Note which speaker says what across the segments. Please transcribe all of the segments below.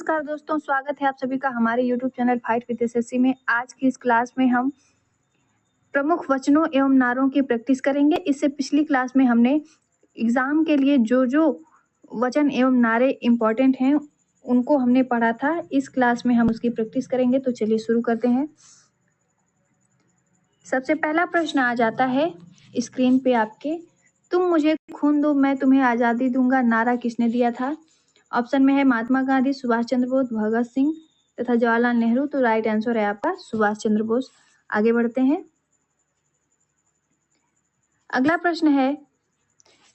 Speaker 1: नमस्कार दोस्तों, स्वागत है आप सभी का हमारे YouTube channel fight with SSC में। आज की इस क्लास में हम प्रमुख वचनों एवं नारों की प्रैक्टिस करेंगे। इससे पिछली क्लास में हमने एग्जाम के लिए जो वचन एवं नारे इम्पोर्टेंट हैं उनको हमने पढ़ा था। इस क्लास में हम उसकी प्रैक्टिस करेंगे। तो चलिए शुरू करते हैं। सबसे पहला प्रश्न आ जाता है स्क्रीन पे आपके, तुम मुझे खून दो मैं तुम्हें आज़ादी दूंगा नारा किसने दिया था? ऑप्शन में है महात्मा गांधी, सुभाष चंद्र बोस, भगत सिंह तथा जवाहरलाल नेहरू। तो राइट आंसर है आपका सुभाष चंद्र बोस। आगे बढ़ते हैं। अगला प्रश्न है,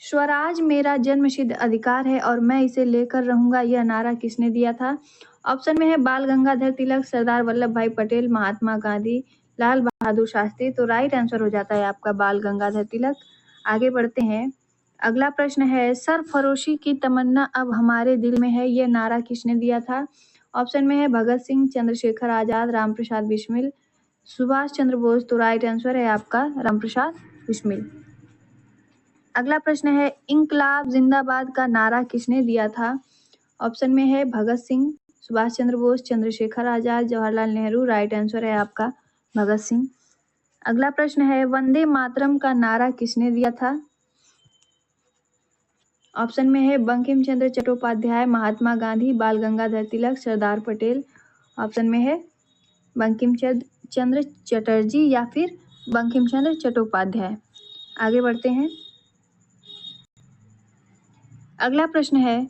Speaker 1: स्वराज मेरा जन्मसिद्ध अधिकार है और मैं इसे लेकर रहूंगा, यह नारा किसने दिया था? ऑप्शन में है बाल गंगाधर तिलक, सरदार वल्लभ भाई पटेल, महात्मा गांधी, लाल बहादुर शास्त्री। तो राइट आंसर हो जाता है आपका बाल गंगाधर तिलक। आगे बढ़ते हैं। अगला प्रश्न है, सरफरोशी की तमन्ना अब हमारे दिल में है, यह नारा किसने दिया था? ऑप्शन में है भगत सिंह, चंद्रशेखर आजाद, रामप्रसाद बिस्मिल, सुभाष चंद्र बोस। तो राइट आंसर है आपका रामप्रसाद बिस्मिल। अगला प्रश्न है, इंकलाब जिंदाबाद का नारा किसने दिया था? ऑप्शन में है भगत सिंह, सुभाष चंद्र बोस, चंद्रशेखर आजाद, जवाहरलाल नेहरू। राइट आंसर है आपका भगत सिंह। अगला प्रश्न है, वंदे मातरम का नारा किसने दिया था? ऑप्शन में है बंकिम चंद्र चट्टोपाध्याय, महात्मा गांधी, बाल गंगाधर तिलक, सरदार पटेल। ऑप्शन में है बंकिम चंद्र चटर्जी या फिर बंकिम चंद्र चट्टोपाध्याय। आगे बढ़ते हैं। अगला प्रश्न है,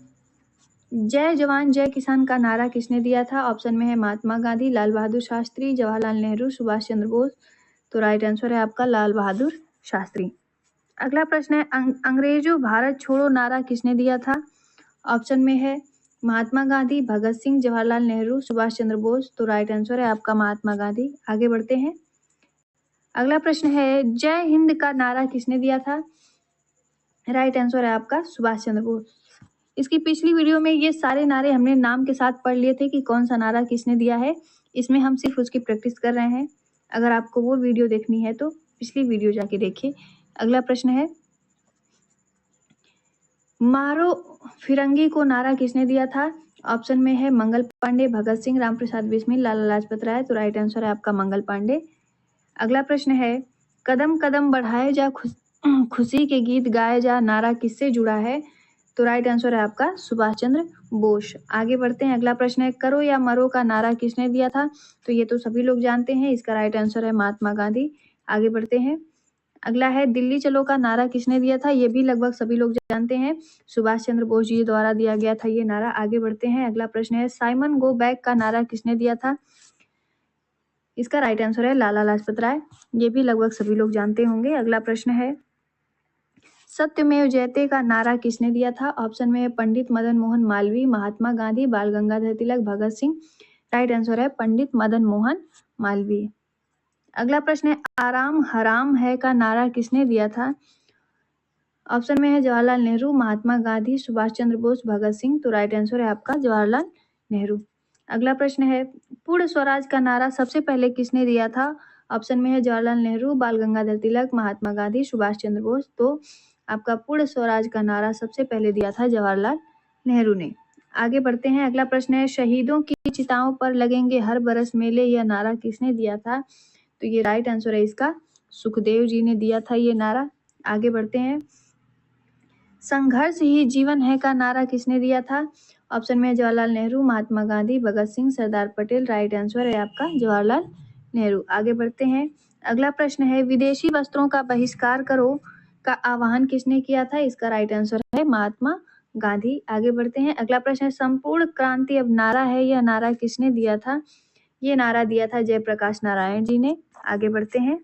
Speaker 1: जय जवान जय किसान का नारा किसने दिया था? ऑप्शन में है महात्मा गांधी, लाल बहादुर शास्त्री, जवाहरलाल नेहरू, सुभाष चंद्र बोस। तो राइट आंसर है आपका लाल बहादुर शास्त्री। अगला प्रश्न है, अंग्रेजों भारत छोड़ो नारा किसने दिया था? ऑप्शन में है महात्मा गांधी, भगत सिंह, जवाहरलाल नेहरू, सुभाष चंद्र बोस। तो राइट आंसर है आपका महात्मा गांधी। आगे बढ़ते हैं। अगला प्रश्न है, जय हिंद का नारा किसने दिया था? राइट आंसर है आपका सुभाष चंद्र बोस। इसकी पिछली वीडियो में ये सारे नारे हमने नाम के साथ पढ़ लिए थे कि कौन सा नारा किसने दिया है। इसमें हम सिर्फ उसकी प्रैक्टिस कर रहे हैं। अगर आपको वो वीडियो देखनी है तो पिछली वीडियो जाके देखिए। अगला प्रश्न है, मारो फिरंगी को नारा किसने दिया था? ऑप्शन में है मंगल पांडे, भगत सिंह, रामप्रसाद बिस्मिल, लाला लाजपत राय। तो राइट आंसर है आपका मंगल पांडे। अगला प्रश्न है, कदम कदम बढ़ाए जा खुशी के गीत गाए जा नारा किससे जुड़ा है? तो राइट आंसर है आपका सुभाष चंद्र बोस। आगे बढ़ते हैं। अगला प्रश्न है, करो या मरो का नारा किसने दिया था? तो ये तो सभी लोग जानते हैं, इसका राइट आंसर है महात्मा गांधी। आगे बढ़ते हैं। अगला है, दिल्ली चलो का नारा किसने दिया था? ये भी लगभग सभी लोग जानते हैं, सुभाष चंद्र बोस जी द्वारा दिया गया था ये नारा। आगे बढ़ते हैं। अगला प्रश्न है, साइमन गो बैक का नारा किसने दिया था? इसका राइट आंसर है लाला लाजपत राय। ये भी लगभग सभी लोग जानते होंगे। अगला प्रश्न है, सत्यमेव जयते का नारा किसने दिया था? ऑप्शन में है पंडित मदन मोहन मालवीय, महात्मा गांधी, बाल गंगाधर तिलक, भगत सिंह। राइट आंसर है पंडित मदन मोहन मालवीय। अगला प्रश्न है, आराम हराम है का नारा किसने दिया था? ऑप्शन में है जवाहरलाल नेहरू, महात्मा गांधी, सुभाष चंद्र बोस, भगत सिंह। तो राइट आंसर है आपका जवाहरलाल नेहरू। अगला प्रश्न है, पूर्ण स्वराज का नारा सबसे पहले किसने दिया था? ऑप्शन में है जवाहरलाल नेहरू, बाल गंगाधर तिलक, महात्मा गांधी, सुभाष चंद्र बोस। तो आपका पूर्ण स्वराज का नारा सबसे पहले दिया था जवाहरलाल नेहरू ने। आगे बढ़ते हैं। अगला प्रश्न है, शहीदों की चिताओं पर लगेंगे हर बरस मेले, यह नारा किसने दिया था? तो ये राइट आंसर है इसका सुखदेव जी ने दिया था ये नारा। आगे बढ़ते हैं। संघर्ष ही जीवन है का नारा किसने दिया था? ऑप्शन में जवाहरलाल नेहरू, महात्मा गांधी, भगत सिंह, सरदार पटेल। राइट आंसर है आपका जवाहरलाल नेहरू। आगे बढ़ते हैं। अगला प्रश्न है, विदेशी वस्त्रों का बहिष्कार करो का आह्वान किसने किया था? इसका राइट आंसर है महात्मा गांधी। आगे बढ़ते हैं। अगला प्रश्न है, संपूर्ण क्रांति अब नारा है, यह नारा किसने दिया था? ये नारा दिया था जयप्रकाश नारायण जी ने। आगे बढ़ते हैं।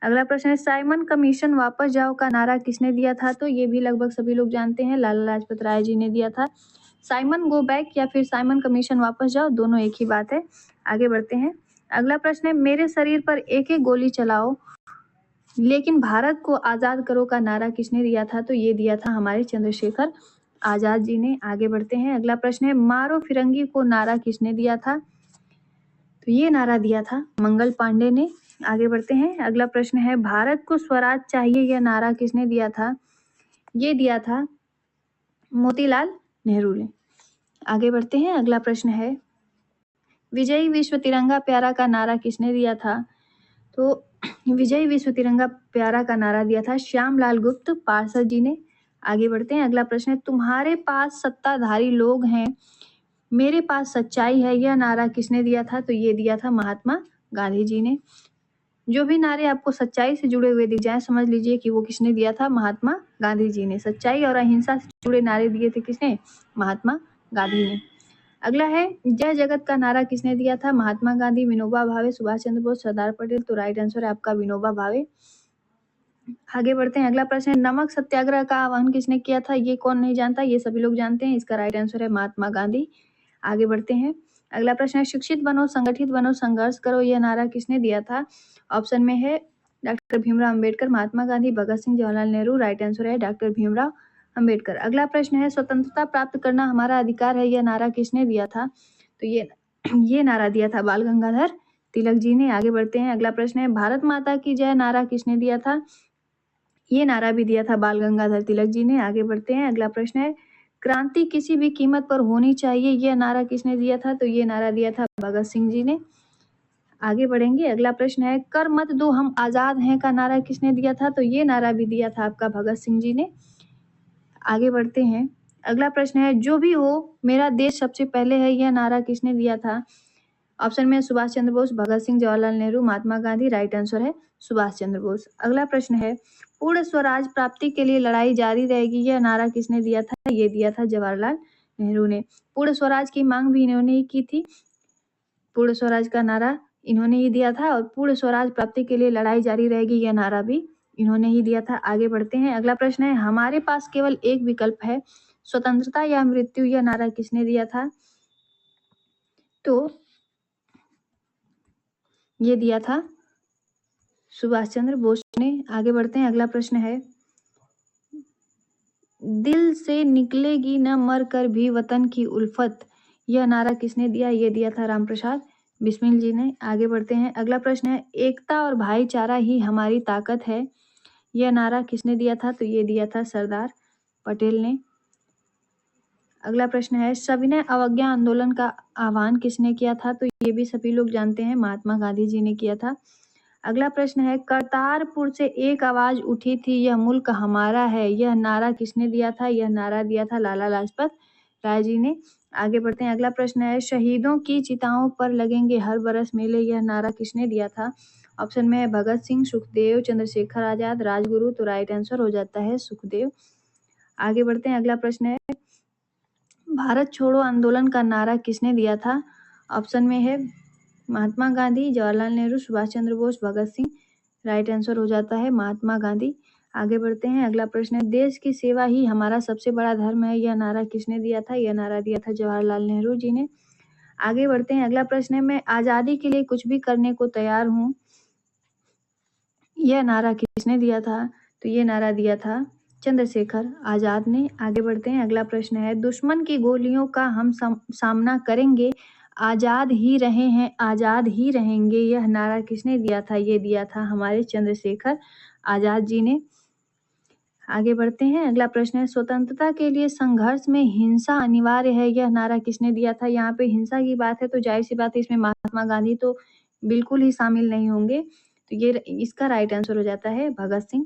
Speaker 1: अगला प्रश्न है, साइमन कमीशन वापस जाओ का नारा किसने दिया था? तो ये भी लगभग सभी लोग जानते हैं, लाला लाजपत राय जी ने दिया था। साइमन गो बैक या फिर साइमन कमीशन वापस जाओ, दोनों एक ही बात है। आगे बढ़ते हैं। अगला प्रश्न है, मेरे शरीर पर एक एक गोली चलाओ लेकिन भारत को आजाद करो का नारा किसने दिया था? तो ये दिया था हमारे चंद्रशेखर आजाद जी ने। आगे बढ़ते हैं। अगला प्रश्न है, मारो फिरंगी को नारा किसने दिया था? तो ये नारा दिया था मंगल पांडे ने। आगे बढ़ते हैं। अगला प्रश्न है, भारत को स्वराज चाहिए यह नारा किसने दिया था? ये दिया था मोतीलाल नेहरू ने। आगे बढ़ते हैं। अगला प्रश्न है, विजयी विश्व तिरंगा प्यारा का नारा किसने दिया था? तो विजयी विश्व तिरंगा प्यारा का नारा दिया था श्यामलाल गुप्त पार्षद जी ने। आगे बढ़ते हैं। अगला प्रश्न है, तुम्हारे पास सत्ताधारी लोग हैं, मेरे पास सच्चाई है, यह नारा किसने दिया था? तो ये दिया था महात्मा गांधी जी ने। जो भी नारे आपको सच्चाई से जुड़े हुए दिख जाए, समझ लीजिए कि वो किसने दिया था? महात्मा गांधी जी ने। सच्चाई और अहिंसा से जुड़े नारे दिए थे किसने? महात्मा गांधी ने। अगला है, जय जगत का नारा किसने दिया था? महात्मा गांधी, विनोबा भावे, सुभाष चंद्र बोस, सरदार पटेल। तो राइट आंसर है आपका विनोबा भावे। आगे बढ़ते हैं। अगला प्रश्न है, नमक सत्याग्रह का आह्वान किसने किया था? ये कौन नहीं जानता, ये सभी लोग जानते हैं। इसका राइट आंसर है महात्मा गांधी। आगे बढ़ते हैं। अगला प्रश्न है, शिक्षित बनो, संगठित बनो, संघर्ष करो, यह नारा किसने दिया था? ऑप्शन में है doctor Bhimrao Ambedkar, Mahatma Gandhi, Bhagat Singh, Jawaharlal Nehru. Right answer है डॉक्टर भीमराव अंबेडकर। अगला प्रश्न है, स्वतंत्रता प्राप्त करना हमारा अधिकार है, यह नारा किसने दिया था? तो ये नारा दिया था बाल गंगाधर तिलक जी ने। आगे बढ़ते हैं। अगला प्रश्न है, भारत माता की जय नारा किसने दिया था? ये नारा भी दिया था बाल गंगाधर तिलक जी ने। आगे बढ़ते हैं। अगला प्रश्न है, क्रांति किसी भी कीमत पर होनी चाहिए, यह नारा किसने दिया था? तो ये नारा दिया था भगत सिंह जी ने। आगे बढ़ेंगे। अगला प्रश्न है, कर मत दो हम आजाद हैं का नारा किसने दिया था? तो ये नारा भी दिया था आपका भगत सिंह जी ने। आगे बढ़ते हैं। अगला प्रश्न है, जो भी हो मेरा देश सबसे पहले है, यह नारा किसने दिया था? ऑप्शन में सुभाष चंद्र बोस, भगत सिंह, जवाहरलाल नेहरू, महात्मा गांधी। राइट आंसर है सुभाष चंद्र बोस। अगला प्रश्न है, पूर्ण स्वराज प्राप्ति के लिए लड़ाई जारी रहेगी, यह नारा किसने दिया था? ये दिया था जवाहरलाल नेहरू ने। पूर्ण स्वराज की मांग भी इन्होंने ही की थी। पूर्ण स्वराज का नारा इन्होंने ही दिया था और पूर्ण स्वराज प्राप्ति के लिए लड़ाई जारी रहेगी, यह नारा भी इन्होंने ही दिया था। आगे बढ़ते हैं। अगला प्रश्न है, हमारे पास केवल एक विकल्प है, स्वतंत्रता या मृत्यु, यह नारा किसने दिया था? तो ये दिया था सुभाष चंद्र बोस ने। आगे बढ़ते हैं। अगला प्रश्न है, दिल से निकलेगी न मर कर भी वतन की उल्फत, यह नारा किसने दिया? ये दिया था रामप्रसाद बिस्मिल जी ने। आगे बढ़ते हैं। अगला प्रश्न है, एकता और भाईचारा ही हमारी ताकत है, यह नारा किसने दिया था? तो ये दिया था सरदार पटेल ने। अगला प्रश्न है, सविनय अवज्ञा आंदोलन का आह्वान किसने किया था? तो ये भी सभी लोग जानते हैं, महात्मा गांधी जी ने किया था। अगला प्रश्न है, करतारपुर से एक आवाज उठी थी, यह मुल्क हमारा है, यह नारा किसने दिया था? यह नारा दिया था लाला लाजपत राय जी ने। आगे बढ़ते हैं। अगला प्रश्न है, शहीदों की चिताओं पर लगेंगे हर बरस मेले, यह नारा किसने दिया था? ऑप्शन में है भगत सिंह, सुखदेव, चंद्रशेखर आजाद, राजगुरु। तो राइट आंसर हो जाता है सुखदेव। आगे बढ़ते हैं। अगला प्रश्न है, भारत छोड़ो आंदोलन का नारा किसने दिया था? ऑप्शन में है महात्मा गांधी, जवाहरलाल नेहरू, सुभाष चंद्र बोस, भगत सिंह। राइट आंसर हो जाता है महात्मा गांधी। आगे बढ़ते हैं। अगला प्रश्न है, देश की सेवा ही हमारा सबसे बड़ा धर्म है, यह नारा किसने दिया था? यह नारा दिया था जवाहरलाल नेहरू जी ने। आगे बढ़ते हैं। अगला प्रश्न है, मैं आजादी के लिए कुछ भी करने को तैयार हूँ, यह नारा किसने दिया था? तो ये नारा दिया था चंद्रशेखर आजाद ने। आगे बढ़ते हैं। अगला प्रश्न है, दुश्मन की गोलियों का हम सामना करेंगे, आजाद ही रहे हैं, आजाद ही रहेंगे, यह नारा किसने दिया था? ये दिया था हमारे चंद्रशेखर आजाद जी ने। आगे बढ़ते हैं। अगला प्रश्न है, स्वतंत्रता के लिए संघर्ष में हिंसा अनिवार्य है, यह नारा किसने दिया था? यहाँ पे हिंसा की बात है तो जाहिर सी बात है इसमें महात्मा गांधी तो बिल्कुल ही शामिल नहीं होंगे, तो ये इसका राइट आंसर हो जाता है भगत सिंह।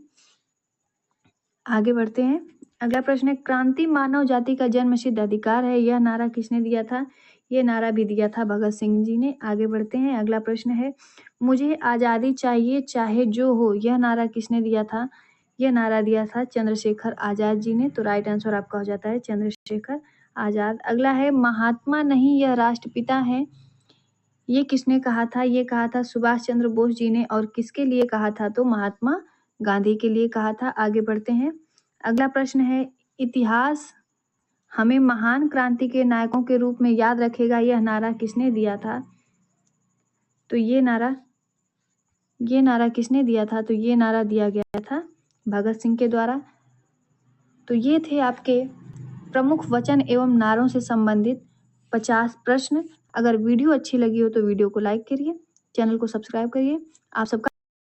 Speaker 1: आगे बढ़ते हैं। अगला प्रश्न है, क्रांति मानव जाति का जन्मसिद्ध अधिकार है, यह नारा किसने दिया था? ये नारा भी दिया था भगत सिंह जी ने। आगे बढ़ते हैं। अगला प्रश्न है, मुझे आज़ादी चाहिए चाहे जो हो, यह नारा किसने दिया था? यह नारा दिया था चंद्रशेखर आजाद जी ने। तो राइट आंसर आपका हो जाता है चंद्रशेखर आजाद। अगला है, महात्मा नहीं यह राष्ट्रपिता है, ये किसने कहा था? ये कहा था सुभाष चंद्र बोस जी ने। और किसके लिए कहा था? तो महात्मा गांधी के लिए कहा था। आगे बढ़ते हैं। अगला प्रश्न है, इतिहास हमें महान क्रांति के नायकों के रूप में याद रखेगा, यह नारा किसने दिया था? तो ये नारा किसने दिया था? तो ये नारा दिया गया था भगत सिंह के द्वारा। तो ये थे आपके प्रमुख वचन एवं नारों से संबंधित 50 प्रश्न। अगर वीडियो अच्छी लगी हो तो वीडियो को लाइक करिए, चैनल को सब्सक्राइब करिए। आप सबका